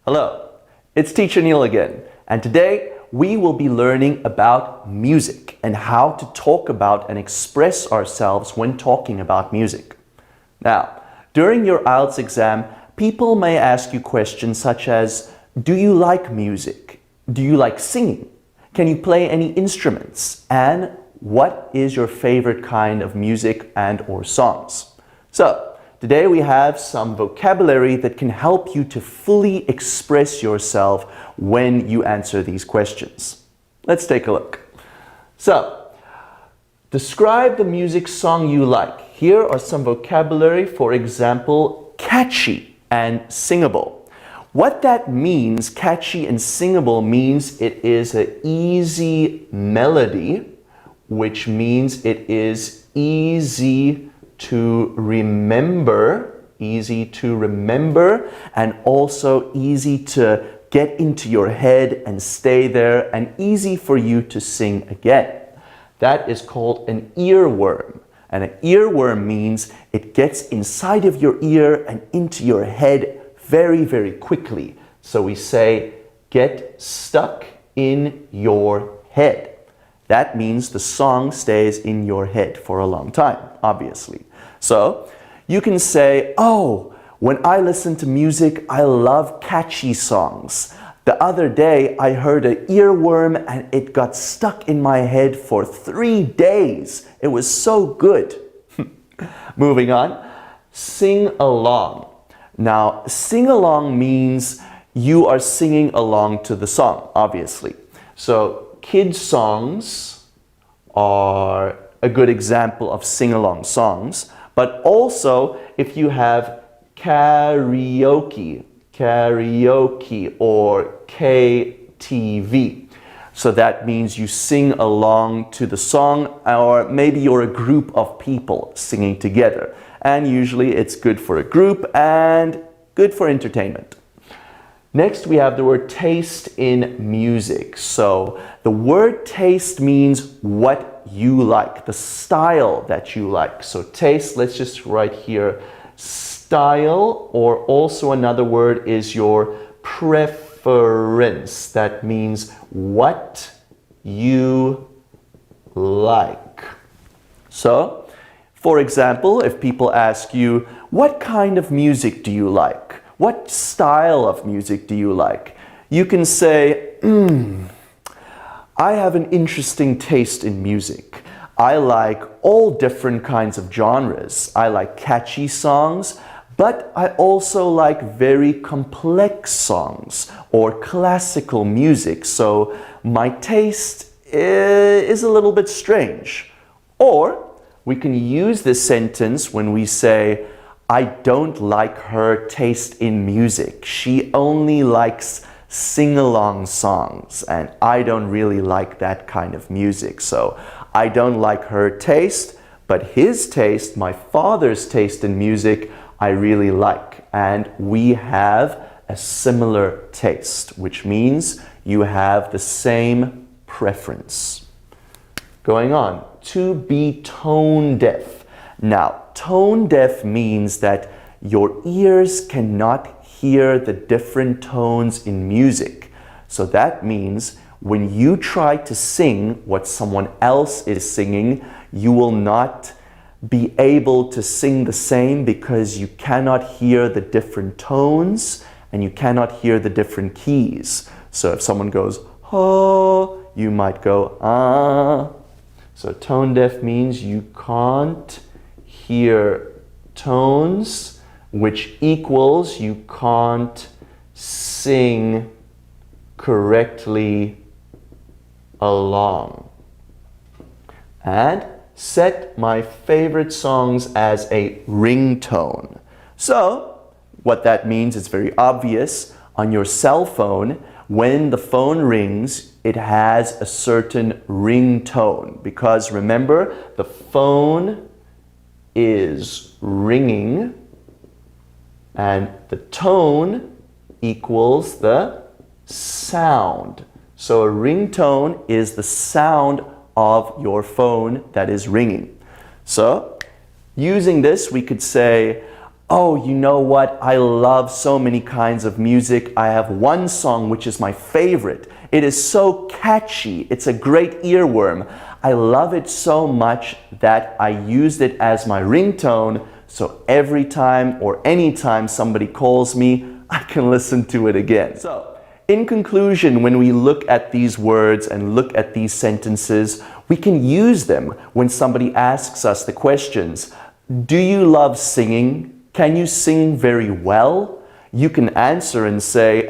Hello, it's Teacher Neil again, and today we will be learning about music and how to talk about and express ourselves when talking about music. Now, during your IELTS exam, people may ask you questions such as, do you like music? Do you like singing? Can you play any instruments? And what is your favorite kind of music and/or songs? So, today we have some vocabulary that can help you to fully express yourself when you answer these questions. Let's take a look. So, describe the music song you like. Here are some vocabulary, for example, catchy and singable. What that means, catchy and singable, means it is an easy melody, which means it is easy to remember, and also easy to get into your head and stay there, and easy for you to sing again. That is called an earworm. And an earworm means it gets inside of your ear and into your head very, very quickly. So we say, get stuck in your head. That means the song stays in your head for a long time, obviously. So you can say, oh, when I listen to music, I love catchy songs. The other day, I heard an earworm and it got stuck in my head for 3 days. It was so good. Moving on, sing along. Now, sing along means you are singing along to the song, obviously. So, kids' songs are a good example of sing-along songs, but also if you have karaoke or KTV. So that means you sing along to the song, or maybe you're a group of people singing together. And usually it's good for a group and good for entertainment. Next, we have the word taste in music. So the word taste means what you like, the style that you like. So taste, let's just write here, style, or also another word is your preference. That means what you like. So, for example, if people ask you, what kind of music do you like? What style of music do you like? You can say, I have an interesting taste in music. I like all different kinds of genres. I like catchy songs, but I also like very complex songs or classical music. So my taste is a little bit strange. Or we can use this sentence when we say, I don't like her taste in music. She only likes sing-along songs, and I don't really like that kind of music. So I don't like her taste, but his taste, my father's taste in music, I really like. And we have a similar taste, which means you have the same preference. Going on, to be tone deaf. Now, tone deaf means that your ears cannot hear the different tones in music. So that means when you try to sing what someone else is singing, you will not be able to sing the same because you cannot hear the different tones and you cannot hear the different keys. So if someone goes, oh, you might go, ah. So tone deaf means you can't hear tones, which equals you can't sing correctly along. And set my favorite songs as a ringtone. So what that means is very obvious. On your cell phone, when the phone rings, it has a certain ringtone, because remember, the phone is ringing and the tone equals the sound. So a ringtone is the sound of your phone that is ringing. So using this, we could say, oh, you know what? I love so many kinds of music. I have one song which is my favorite. It is so catchy. It's a great earworm. I love it so much that I used it as my ringtone, so every time or anytime somebody calls me, I can listen to it again. So, in conclusion, when we look at these words and look at these sentences, we can use them when somebody asks us the questions. Do you love singing? Can you sing very well? You can answer and say,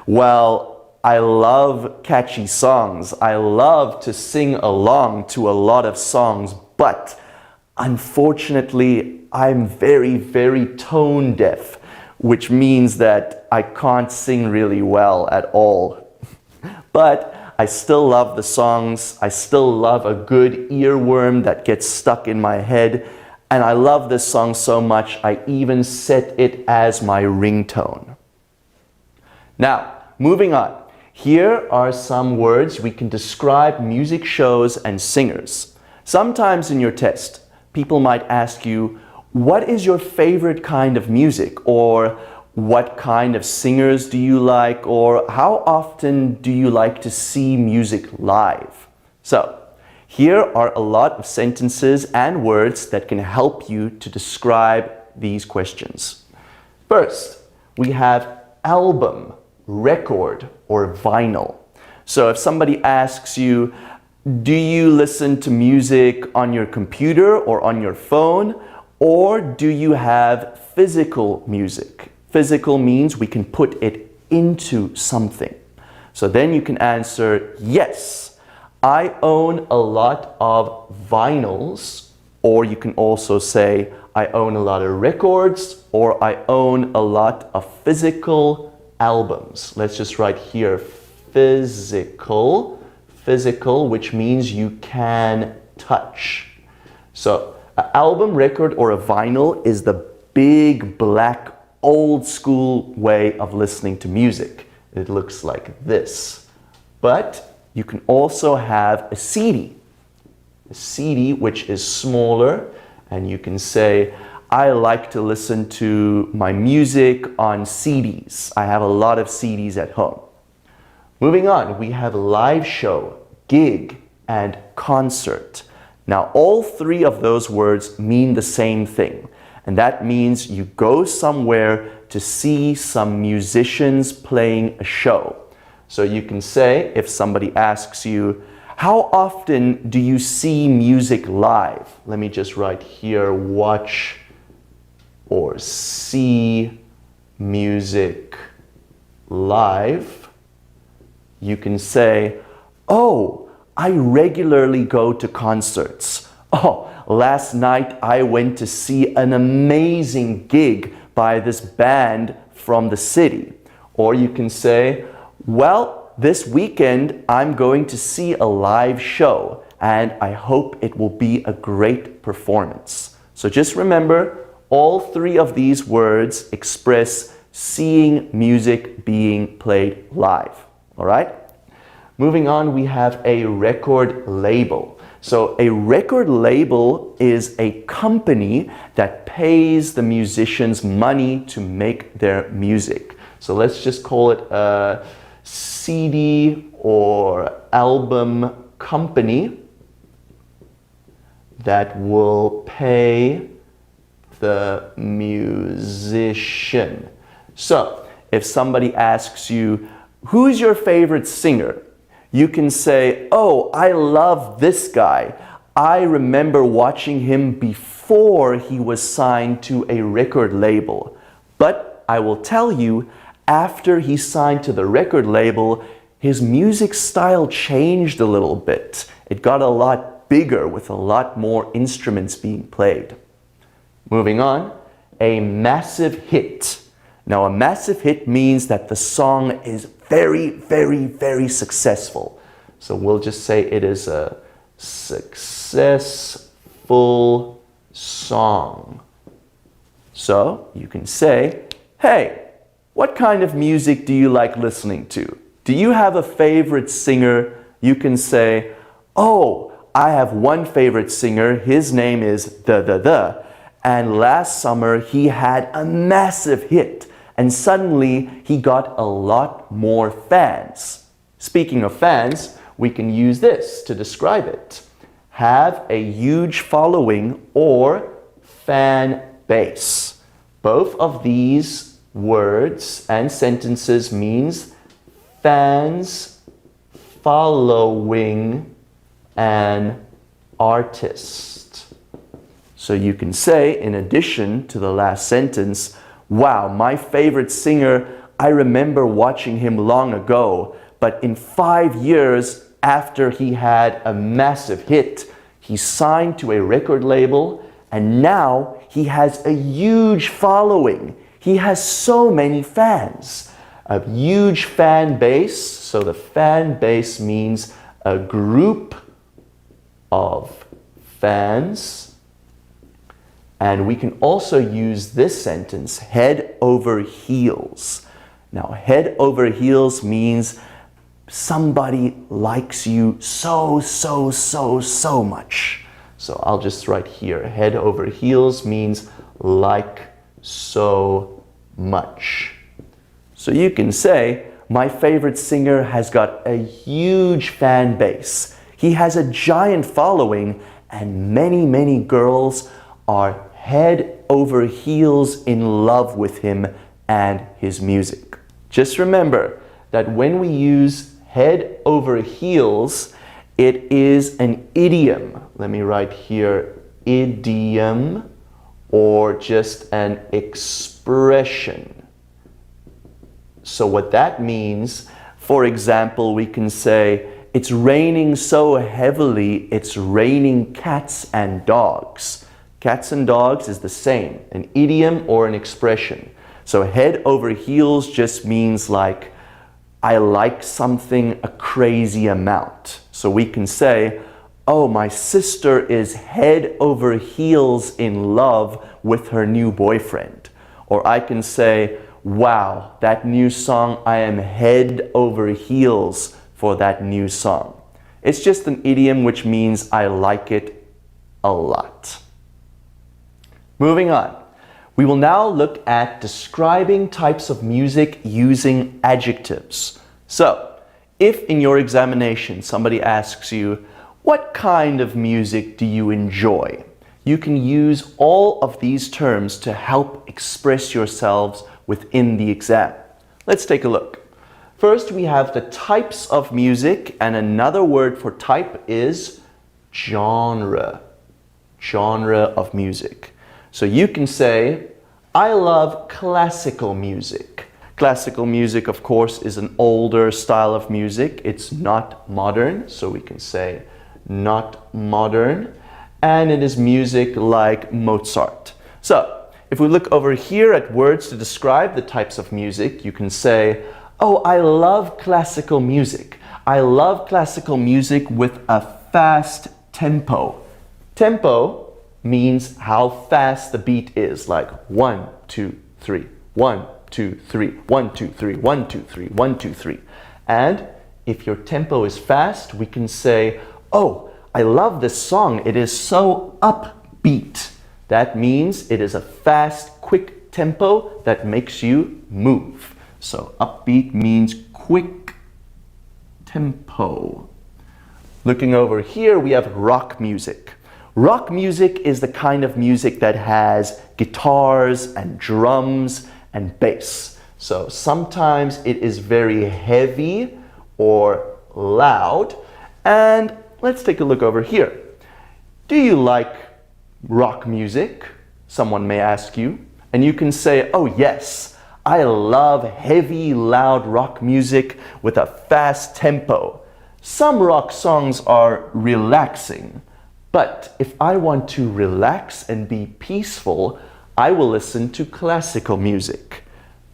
well, I love catchy songs. I love to sing along to a lot of songs, but unfortunately, I'm very, very tone deaf, which means that I can't sing really well at all. But I still love the songs. I still love a good earworm that gets stuck in my head. And I love this song so much, I even set it as my ringtone. Now, moving on. Here are some words we can describe music shows and singers. Sometimes in your test, people might ask you, what is your favorite kind of music? Or what kind of singers do you like? Or how often do you like to see music live? So, here are a lot of sentences and words that can help you to describe these questions. First, we have album, record, or vinyl. So if somebody asks you, do you listen to music on your computer or on your phone, or do you have physical music? Physical means we can put it into something. So then you can answer, yes, I own a lot of vinyls, or you can also say, I own a lot of records, or I own a lot of physical albums. Let's just write here, physical, which means you can touch. So, an album, record, or a vinyl is the big, black, old school way of listening to music. It looks like this. But you can also have a CD. A CD which is smaller, and you can say, I like to listen to my music on CDs. I have a lot of CDs at home. Moving on, we have live show, gig, and concert. Now, all three of those words mean the same thing. And that means you go somewhere to see some musicians playing a show. So you can say, if somebody asks you, how often do you see music live? Let me just write here, watch or see music live. You can say, oh, I regularly go to concerts. Oh, last night I went to see an amazing gig by this band from the city. Or you can say, well, this weekend I'm going to see a live show and I hope it will be a great performance. So just remember, all three of these words express seeing music being played live. All right? Moving on, we have a record label. So a record label is a company that pays the musicians money to make their music. So let's just call it a CD or album company that will pay the musician. So if somebody asks you, who's your favorite singer? You can say, oh, I love this guy. I remember watching him before he was signed to a record label. But I will tell you, after he signed to the record label, his music style changed a little bit. It got a lot bigger with a lot more instruments being played. Moving on, a massive hit. Now, a massive hit means that the song is very, very, very successful. So we'll just say it is a successful song. So you can say, hey, what kind of music do you like listening to? Do you have a favorite singer? You can say, oh, I have one favorite singer. His name is the. and last summer he had a massive hit, and suddenly he got a lot more fans. Speaking of fans, we can use this to describe it. Have a huge following or fan base. Both of these words and sentences means fans following an artist. So you can say, in addition to the last sentence, wow, my favorite singer, I remember watching him long ago, but in 5 years after he had a massive hit, he signed to a record label, and now he has a huge following. He has so many fans. A huge fan base, so the fan base means a group of fans. And we can also use this sentence, head over heels. Now, head over heels means somebody likes you so much. So I'll just write here, head over heels means like so much. So you can say, my favorite singer has got a huge fan base. He has a giant following, and many girls are head over heels in love with him and his music. Just remember that when we use head over heels, it is an idiom. Let me write here, idiom, or just an expression. So what that means, for example, we can say, it's raining so heavily, it's raining cats and dogs. Cats and dogs is the same, an idiom or an expression. So head over heels just means like, I like something a crazy amount. So we can say, oh, my sister is head over heels in love with her new boyfriend. Or I can say, wow, that new song, I am head over heels for that new song. It's just an idiom which means I like it a lot. Moving on. We will now look at describing types of music using adjectives. So, if in your examination somebody asks you, what kind of music do you enjoy? You can use all of these terms to help express yourselves within the exam. Let's take a look. First, we have the types of music, and another word for type is genre. Genre of music. So you can say, I love classical music. Classical music, of course, is an older style of music. It's not modern, so we can say not modern. And it is music like Mozart. So, if we look over here at words to describe the types of music, you can say, oh, I love classical music. I love classical music with a fast tempo. Tempo means how fast the beat is, like 1, 2, 3, 1, 2, 3, 1, 2, 3, 1, 2, 3, 1, 2, 3. And if your tempo is fast, we can say, oh, I love this song. It is so upbeat. That means it is a fast, quick tempo that makes you move. So upbeat means quick tempo. Looking over here, we have rock music. Rock music is the kind of music that has guitars and drums and bass. So sometimes it is very heavy or loud. And let's take a look over here. Do you like rock music? Someone may ask you. And you can say, oh yes, I love heavy, loud rock music with a fast tempo. Some rock songs are relaxing. But if I want to relax and be peaceful, I will listen to classical music.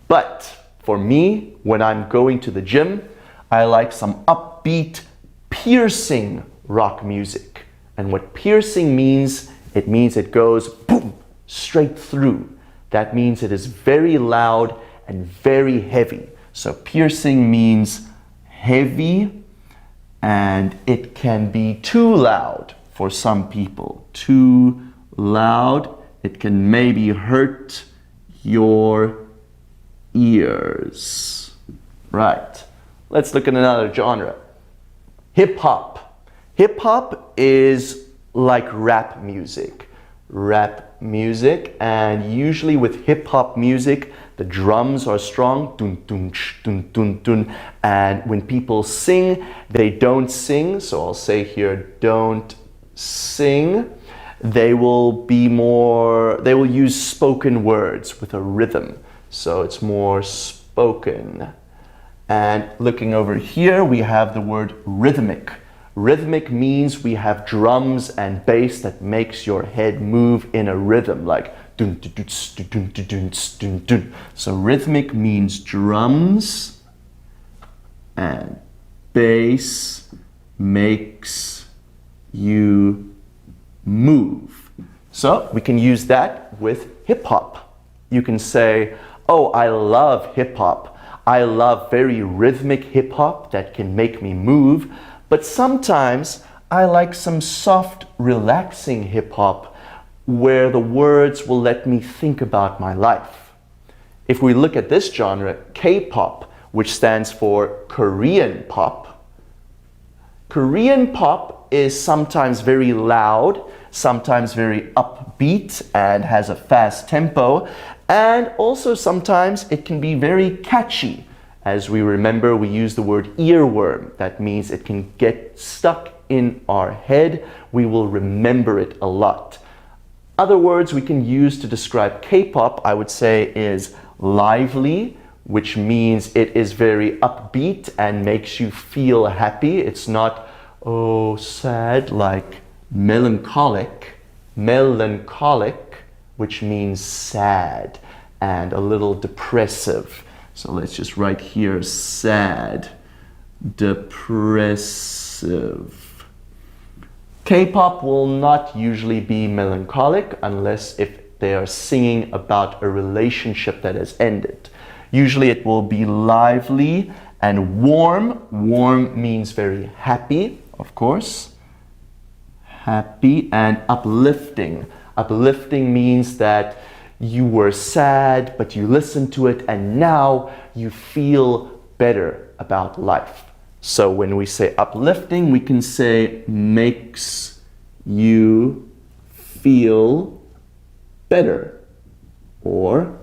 But for me, when I'm going to the gym, I like some upbeat, piercing rock music. And what piercing means, it means it goes boom, straight through. That means it is very loud and very heavy. So piercing means heavy, and it can be too loud for some people. Too loud. it can maybe hurt your ears. Right. Let's look at another genre. Hip hop. Hip hop is like rap music. Rap music, and usually with hip hop music, the drums are strong, dun dun sh, dun dun dun, and when people sing, they don't sing. So I'll say here, don't sing. They will use spoken words with a rhythm. So it's more spoken. And looking over here, we have the word rhythmic. Rhythmic means we have drums and bass that makes your head move in a rhythm, like dun dun dun dun dun dun dun dun. So rhythmic means drums and bass makes you move. So we can use that with hip hop. You can say, oh, I love hip hop. I love very rhythmic hip hop that can make me move. But sometimes I like some soft, relaxing hip hop where the words will let me think about my life. If we look at this genre, K-pop, which stands for Korean pop, Korean pop is sometimes very loud, sometimes very upbeat and has a fast tempo, and also sometimes it can be very catchy. As we remember, we use the word earworm. That means it can get stuck in our head. We will remember it a lot. Other words we can use to describe K-pop, I would say, is lively, which means it is very upbeat and makes you feel happy. It's not, oh, sad, like melancholic. Melancholic, which means sad and a little depressive. So let's just write here, sad, depressive. K-pop will not usually be melancholic unless if they are singing about a relationship that has ended. Usually it will be lively and warm. Warm means very happy, of course. Happy and uplifting. Uplifting means that you were sad, but you listened to it and now you feel better about life. So when we say uplifting, we can say makes you feel better or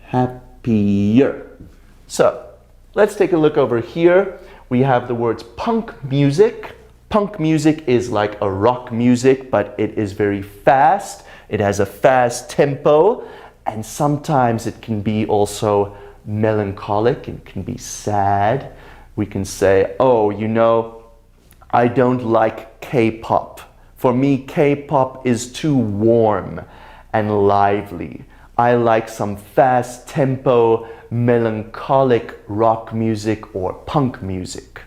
happier. So let's take a look over here. We have the words punk music. Punk music is like a rock music, but it is very fast. It has a fast tempo, and sometimes it can be also melancholic. It can be sad. We can say, oh, you know, I don't like K-pop. For me, K-pop is too warm and lively. I like some fast tempo, melancholic rock music or punk music.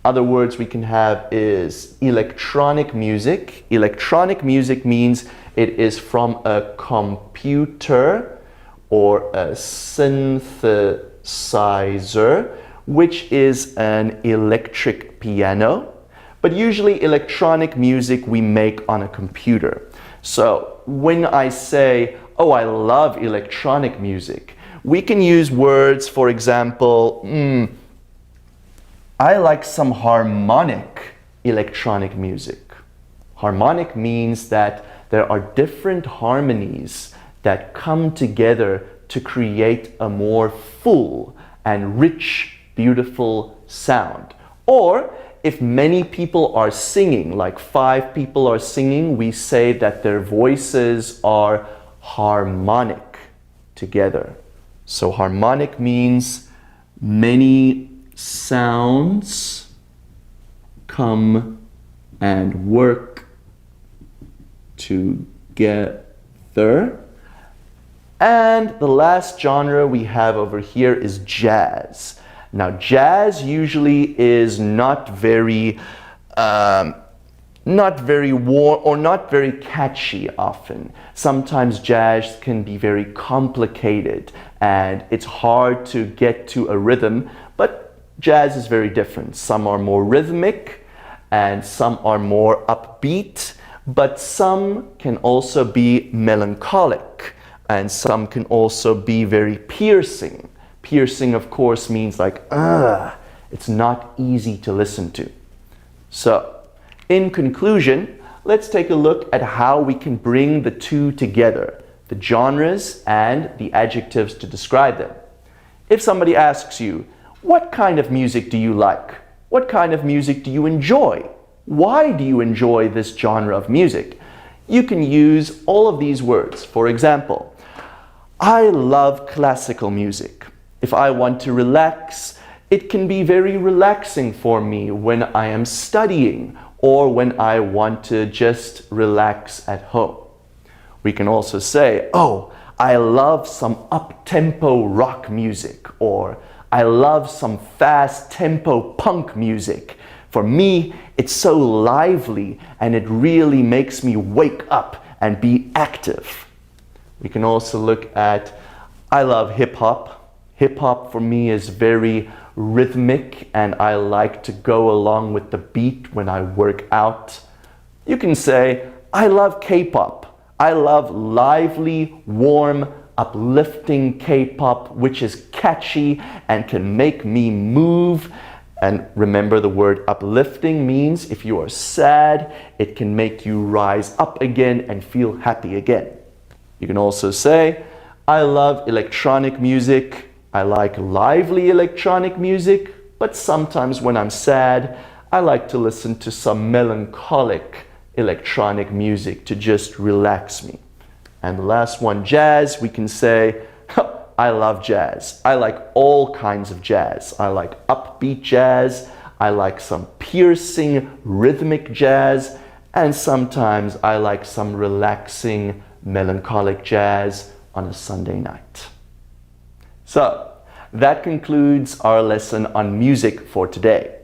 Other words we can have is electronic music. Electronic music means it is from a computer or a synthesizer, which is an electric piano. But usually electronic music we make on a computer. So when I say, oh, I love electronic music, we can use words, for example, I like some harmonic electronic music. Harmonic means that there are different harmonies that come together to create a more full and rich, beautiful sound. Or if many people are singing, like 5 people are singing, we say that their voices are harmonic together. So harmonic means many sounds come and work together. And the last genre we have over here is jazz. Now, jazz usually is not very warm or not very catchy often. Sometimes jazz can be very complicated and it's hard to get to a rhythm, but jazz is very different. Some are more rhythmic and some are more upbeat, but some can also be melancholic, and some can also be very piercing. Piercing, of course, means like, it's not easy to listen to. So, in conclusion, let's take a look at how we can bring the two together, the genres and the adjectives to describe them. If somebody asks you, what kind of music do you like? What kind of music do you enjoy? Why do you enjoy this genre of music? You can use all of these words. For example, I love classical music. If I want to relax, it can be very relaxing for me when I am studying or when I want to just relax at home. We can also say, oh, I love some up-tempo rock music, or I love some fast-tempo punk music. For me, it's so lively and it really makes me wake up and be active. We can also look at, I love hip-hop. Hip-hop for me is very rhythmic and I like to go along with the beat when I work out. You can say, I love K-pop. I love lively, warm, uplifting K-pop, which is catchy and can make me move. And remember, the word uplifting means if you are sad, it can make you rise up again and feel happy again. You can also say, I love electronic music. I like lively electronic music, but sometimes when I'm sad, I like to listen to some melancholic electronic music to just relax me. And the last one, jazz, we can say, I love jazz. I like all kinds of jazz. I like upbeat jazz. I like some piercing rhythmic jazz. And sometimes I like some relaxing melancholic jazz on a Sunday night. So, that concludes our lesson on music for today.